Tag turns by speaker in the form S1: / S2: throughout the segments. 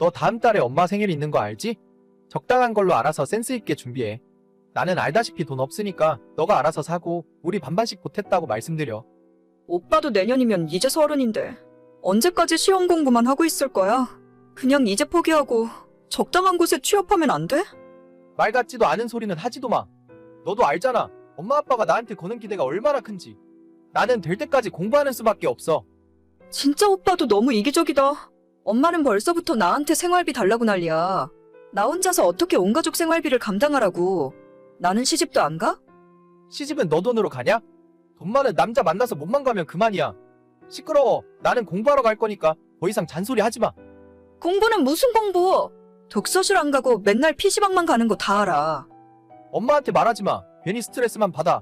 S1: 너 다음 달에 엄마 생일 있는 거 알지? 적당한 걸로 알아서 센스 있게 준비해. 나는 알다시피 돈 없으니까 너가 알아서 사고 우리 반반씩 보탰다고 말씀드려.
S2: 오빠도 내년이면 이제 30인데 언제까지 시험 공부만 하고 있을 거야? 그냥 이제 포기하고 적당한 곳에 취업하면 안 돼?
S1: 말 같지도 않은 소리는 하지도 마. 너도 알잖아. 엄마 아빠가 나한테 거는 기대가 얼마나 큰지. 나는 될 때까지 공부하는 수밖에 없어.
S2: 진짜 오빠도 너무 이기적이다. 엄마는 벌써부터 나한테 생활비 달라고 난리야. 나 혼자서 어떻게 온 가족 생활비를 감당하라고. 나는 시집도 안 가?
S1: 시집은 너 돈으로 가냐? 돈 많은 남자 만나서 몸만 가면 그만이야. 시끄러워. 나는 공부하러 갈 거니까 더 이상 잔소리 하지 마.
S2: 공부는 무슨 공부? 독서실 안 가고 맨날 PC방만 가는 거 다 알아.
S1: 엄마한테 말하지 마. 괜히 스트레스만 받아.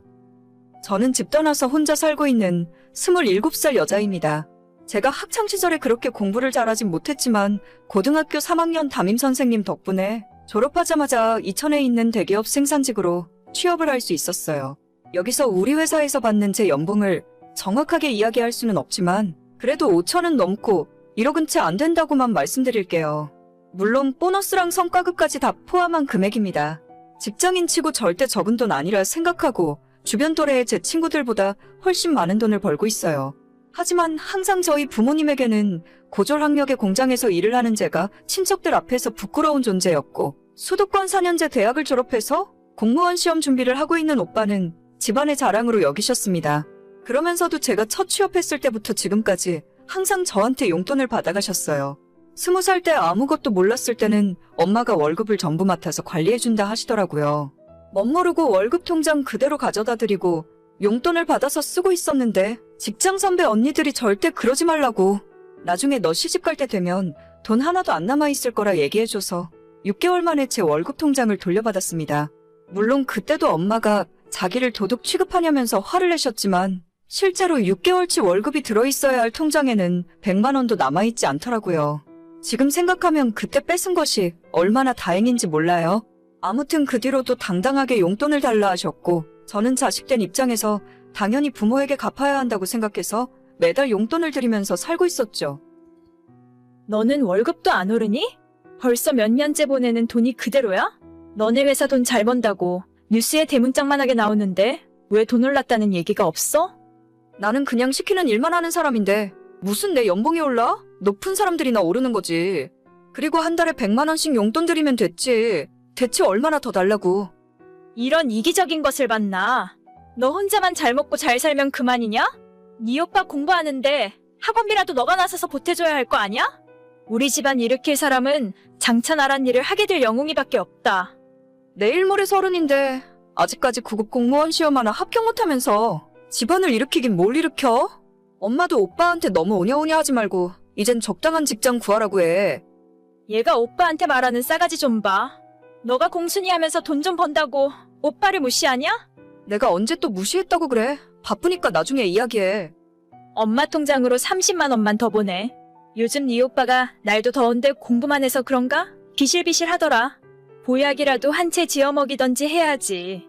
S2: 저는 집 떠나서 혼자 살고 있는 27살 여자입니다. 제가 학창시절에 그렇게 공부를 잘하진 못했지만 고등학교 3학년 담임선생님 덕분에 졸업하자마자 이천에 있는 대기업 생산직으로 취업을 할 수 있었어요. 여기서 우리 회사에서 받는 제 연봉을 정확하게 이야기할 수는 없지만 그래도 5천은 넘고 1억은 채 안 된다고만 말씀드릴게요. 물론 보너스랑 성과급까지 다 포함한 금액입니다. 직장인치고 절대 적은 돈 아니라 생각하고 주변 또래의 제 친구들보다 훨씬 많은 돈을 벌고 있어요. 하지만 항상 저희 부모님에게는 고졸학력의 공장에서 일을 하는 제가 친척들 앞에서 부끄러운 존재였고 수도권 4년제 대학을 졸업해서 공무원 시험 준비를 하고 있는 오빠는 집안의 자랑으로 여기셨습니다. 그러면서도 제가 첫 취업했을 때부터 지금까지 항상 저한테 용돈을 받아가셨어요. 20살 때 아무것도 몰랐을 때는 엄마가 월급을 전부 맡아서 관리해준다 하시더라고요. 멋모르고 월급 통장 그대로 가져다 드리고 용돈을 받아서 쓰고 있었는데 직장 선배 언니들이 절대 그러지 말라고. 나중에 너 시집 갈 때 되면 돈 하나도 안 남아있을 거라 얘기해줘서 6개월 만에 제 월급 통장을 돌려받았습니다. 물론 그때도 엄마가 자기를 도둑 취급하냐면서 화를 내셨지만 실제로 6개월치 월급이 들어있어야 할 통장에는 100만 원도 남아있지 않더라고요. 지금 생각하면 그때 뺏은 것이 얼마나 다행인지 몰라요. 아무튼 그 뒤로도 당당하게 용돈을 달라 하셨고 저는 자식된 입장에서 당연히 부모에게 갚아야 한다고 생각해서 매달 용돈을 드리면서 살고 있었죠.
S3: 너는 월급도 안 오르니? 벌써 몇 년째 보내는 돈이 그대로야? 너네 회사 돈 잘 번다고 뉴스에 대문짝만하게 나오는데 왜 돈 올랐다는 얘기가 없어?
S2: 나는 그냥 시키는 일만 하는 사람인데 무슨 내 연봉이 올라? 높은 사람들이나 오르는 거지. 그리고 한 달에 100만 원씩 용돈 드리면 됐지. 대체 얼마나 더 달라고.
S3: 이런 이기적인 것을 봤나? 너 혼자만 잘 먹고 잘 살면 그만이냐? 네 오빠 공부하는데 학원비라도 너가 나서서 보태줘야 할 거 아냐? 우리 집안 일으킬 사람은 장차 나란 일을 하게 될 영웅이밖에 없다.
S2: 내일 모레 30인데 아직까지 구급 공무원 시험 하나 합격 못하면서 집안을 일으키긴 뭘 일으켜? 엄마도 오빠한테 너무 오냐오냐 하지 말고 이젠 적당한 직장 구하라고 해.
S3: 얘가 오빠한테 말하는 싸가지 좀 봐. 너가 공순이 하면서 돈 좀 번다고 오빠를 무시하냐?
S2: 내가 언제 또 무시했다고 그래. 바쁘니까 나중에 이야기해.
S3: 엄마 통장으로 30만 원만 더 보내. 요즘 네 오빠가 날도 더운데 공부만 해서 그런가? 비실비실 하더라. 보약이라도 한 채 지어 먹이던지 해야지.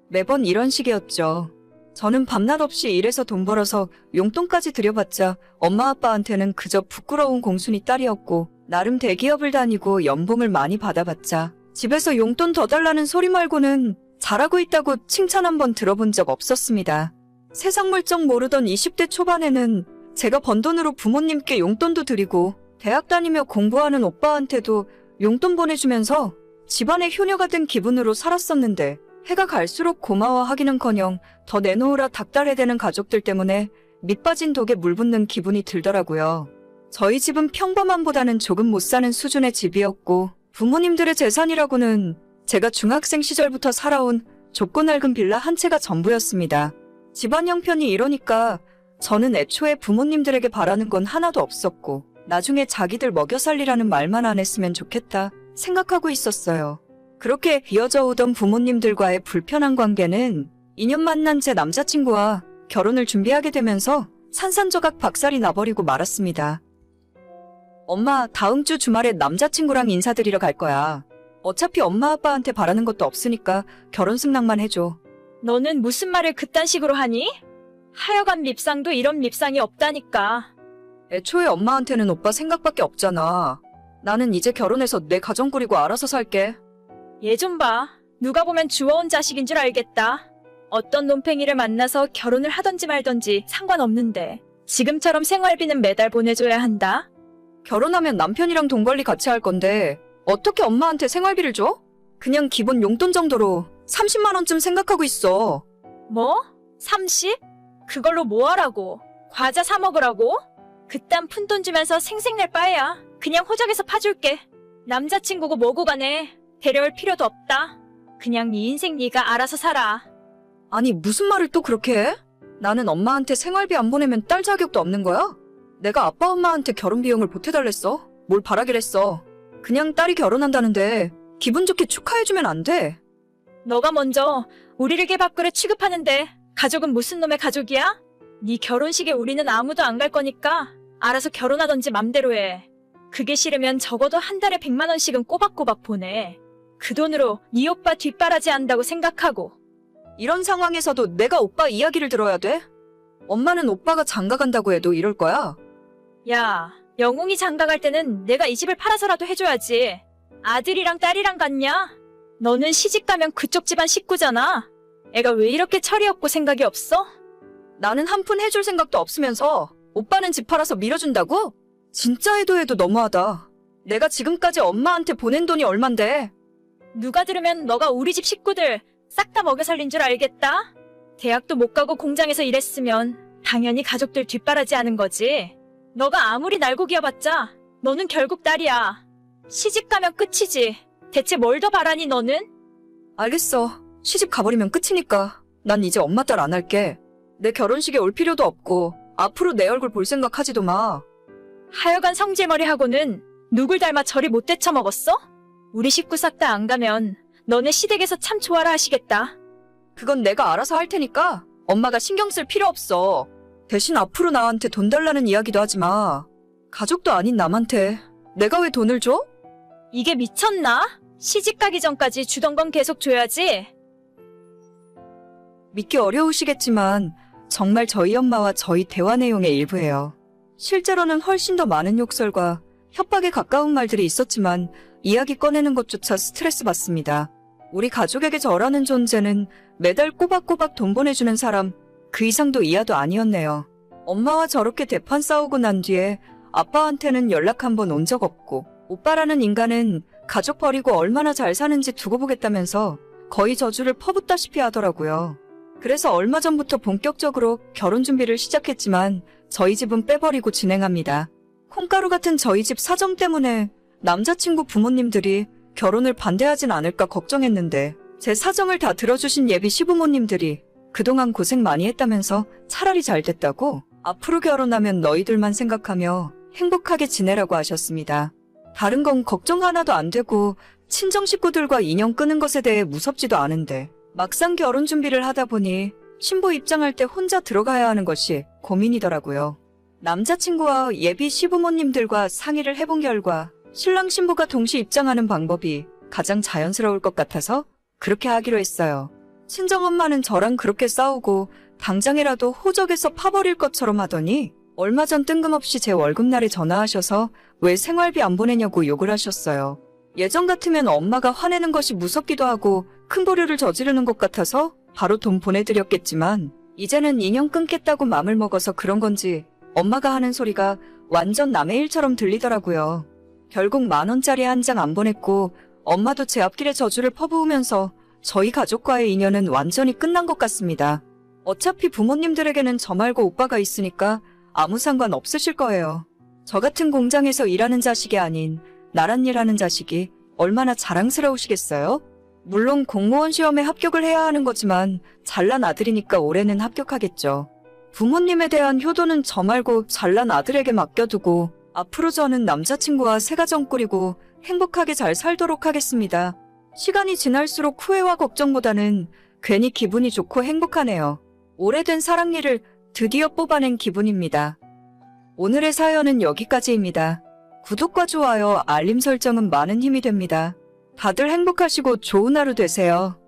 S2: 매번 이런 식이었죠. 저는 밤낮 없이 일해서 돈 벌어서 용돈까지 드려봤자 엄마 아빠한테는 그저 부끄러운 공순이 딸이었고 나름 대기업을 다니고 연봉을 많이 받아봤자 집에서 용돈 더 달라는 소리 말고는 잘하고 있다고 칭찬 한 번 들어본 적 없었습니다. 세상 물정 모르던 20대 초반에는 제가 번 돈으로 부모님께 용돈도 드리고 대학 다니며 공부하는 오빠한테도 용돈 보내주면서 집안의 효녀가 된 기분으로 살았었는데 해가 갈수록 고마워하기는커녕 더 내놓으라 닥달해대는 가족들 때문에 밑빠진 독에 물 붓는 기분이 들더라고요. 저희 집은 평범함보다는 조금 못 사는 수준의 집이었고 부모님들의 재산이라고는 제가 중학생 시절부터 살아온 좁고 낡은 빌라 한 채가 전부였습니다. 집안 형편이 이러니까 저는 애초에 부모님들에게 바라는 건 하나도 없었고 나중에 자기들 먹여 살리라는 말만 안 했으면 좋겠다 생각하고 있었어요. 그렇게 이어져 오던 부모님들과의 불편한 관계는 2년 만난 제 남자친구와 결혼을 준비하게 되면서 산산조각 박살이 나버리고 말았습니다. 엄마, 다음 주 주말에 남자친구랑 인사드리러 갈 거야. 어차피 엄마 아빠한테 바라는 것도 없으니까 결혼 승낙만 해줘.
S3: 너는 무슨 말을 그딴 식으로 하니? 하여간 밉상도 이런 밉상이 없다니까.
S2: 애초에 엄마한테는 오빠 생각밖에 없잖아. 나는 이제 결혼해서 내 가정 꾸리고 알아서 살게.
S3: 얘 좀 봐. 누가 보면 주워온 자식인 줄 알겠다. 어떤 논팽이를 만나서 결혼을 하던지 말던지 상관없는데 지금처럼 생활비는 매달 보내줘야 한다.
S2: 결혼하면 남편이랑 돈 관리 같이 할 건데 어떻게 엄마한테 생활비를 줘? 그냥 기본 용돈 정도로 30만 원쯤 생각하고 있어.
S3: 뭐? 30? 그걸로 뭐 하라고? 과자 사 먹으라고? 그딴 푼돈 주면서 생색낼 바에야 그냥 호적에서 파줄게. 남자친구고 뭐고 간에 데려올 필요도 없다. 그냥 네 인생 네가 알아서 살아.
S2: 아니 무슨 말을 또 그렇게 해? 나는 엄마한테 생활비 안 보내면 딸 자격도 없는 거야? 내가 아빠 엄마한테 결혼 비용을 보태달랬어? 뭘 바라기랬어? 그냥 딸이 결혼한다는데 기분 좋게 축하해주면 안 돼.
S3: 너가 먼저 우리를 개밥그릇 취급하는데 가족은 무슨 놈의 가족이야? 네 결혼식에 우리는 아무도 안 갈 거니까 알아서 결혼하던지 맘대로 해. 그게 싫으면 적어도 한 달에 100만 원씩은 꼬박꼬박 보내. 그 돈으로 네 오빠 뒷바라지 한다고 생각하고.
S2: 이런 상황에서도 내가 오빠 이야기를 들어야 돼? 엄마는 오빠가 장가 간다고 해도 이럴 거야.
S3: 야, 영웅이 장가 갈 때는 내가 이 집을 팔아서라도 해줘야지. 아들이랑 딸이랑 갔냐? 너는 시집 가면 그쪽 집안 식구잖아. 애가 왜 이렇게 철이 없고 생각이 없어?
S2: 나는 한 푼 해줄 생각도 없으면서 오빠는 집 팔아서 밀어준다고? 진짜 해도 너무하다. 내가 지금까지 엄마한테 보낸 돈이 얼만데.
S3: 누가 들으면 너가 우리 집 식구들 싹 다 먹여 살린 줄 알겠다? 대학도 못 가고 공장에서 일했으면 당연히 가족들 뒷바라지 하는 거지. 너가 아무리 날고 기어봤자 너는 결국 딸이야. 시집 가면 끝이지. 대체 뭘 더 바라니 너는?
S2: 알겠어. 시집 가버리면 끝이니까. 난 이제 엄마 딸 안 할게. 내 결혼식에 올 필요도 없고 앞으로 내 얼굴 볼 생각 하지도 마.
S3: 하여간 성질머리하고는 누굴 닮아 저리 못 데쳐먹었어? 우리 식구 싹 다 안 가면 너네 시댁에서 참 좋아라 하시겠다.
S2: 그건 내가 알아서 할 테니까 엄마가 신경 쓸 필요 없어. 대신 앞으로 나한테 돈 달라는 이야기도 하지 마. 가족도 아닌 남한테 내가 왜 돈을 줘?
S3: 이게 미쳤나? 시집 가기 전까지 주던 건 계속 줘야지.
S2: 믿기 어려우시겠지만 정말 저희 엄마와 저희 대화 내용의 일부예요. 실제로는 훨씬 더 많은 욕설과 협박에 가까운 말들이 있었지만 이야기 꺼내는 것조차 스트레스 받습니다. 우리 가족에게 저라는 존재는 매달 꼬박꼬박 돈 보내주는 사람, 그 이상도 이하도 아니었네요. 엄마와 저렇게 대판 싸우고 난 뒤에 아빠한테는 연락 한 번 온 적 없고, 오빠라는 인간은 가족 버리고 얼마나 잘 사는지 두고 보겠다면서 거의 저주를 퍼붓다시피 하더라고요. 그래서 얼마 전부터 본격적으로 결혼 준비를 시작했지만 저희 집은 빼버리고 진행합니다. 콩가루 같은 저희 집 사정 때문에 남자친구 부모님들이 결혼을 반대하진 않을까 걱정했는데 제 사정을 다 들어주신 예비 시부모님들이 그동안 고생 많이 했다면서 차라리 잘 됐다고 앞으로 결혼하면 너희들만 생각하며 행복하게 지내라고 하셨습니다. 다른 건 걱정 하나도 안 되고 친정 식구들과 인연 끄는 것에 대해 무섭지도 않은데 막상 결혼 준비를 하다 보니 신부 입장할 때 혼자 들어가야 하는 것이 고민이더라고요. 남자친구와 예비 시부모님들과 상의를 해본 결과 신랑 신부가 동시 입장하는 방법이 가장 자연스러울 것 같아서 그렇게 하기로 했어요. 친정엄마는 저랑 그렇게 싸우고 당장이라도 호적에서 파버릴 것처럼 하더니 얼마 전 뜬금없이 제 월급날에 전화하셔서 왜 생활비 안 보내냐고 욕을 하셨어요. 예전 같으면 엄마가 화내는 것이 무섭기도 하고 큰 보류를 저지르는 것 같아서 바로 돈 보내드렸겠지만 이제는 인연 끊겠다고 맘을 먹어서 그런 건지 엄마가 하는 소리가 완전 남의 일처럼 들리더라고요. 결국 10,000원짜리 한 장 안 보냈고 엄마도 제 앞길에 저주를 퍼부으면서 저희 가족과의 인연은 완전히 끝난 것 같습니다. 어차피 부모님들에게는 저 말고 오빠가 있으니까 아무 상관 없으실 거예요. 저 같은 공장에서 일하는 자식이 아닌 나란 일하는 자식이 얼마나 자랑스러우시겠어요? 물론 공무원 시험에 합격을 해야 하는 거지만 잘난 아들이니까 올해는 합격하겠죠. 부모님에 대한 효도는 저 말고 잘난 아들에게 맡겨두고 앞으로 저는 남자친구와 새 가정 꾸리고 행복하게 잘 살도록 하겠습니다. 시간이 지날수록 후회와 걱정보다는 괜히 기분이 좋고 행복하네요. 오래된 사랑니를 드디어 뽑아낸 기분입니다. 오늘의 사연은 여기까지입니다. 구독과 좋아요, 알림 설정은 많은 힘이 됩니다. 다들 행복하시고 좋은 하루 되세요.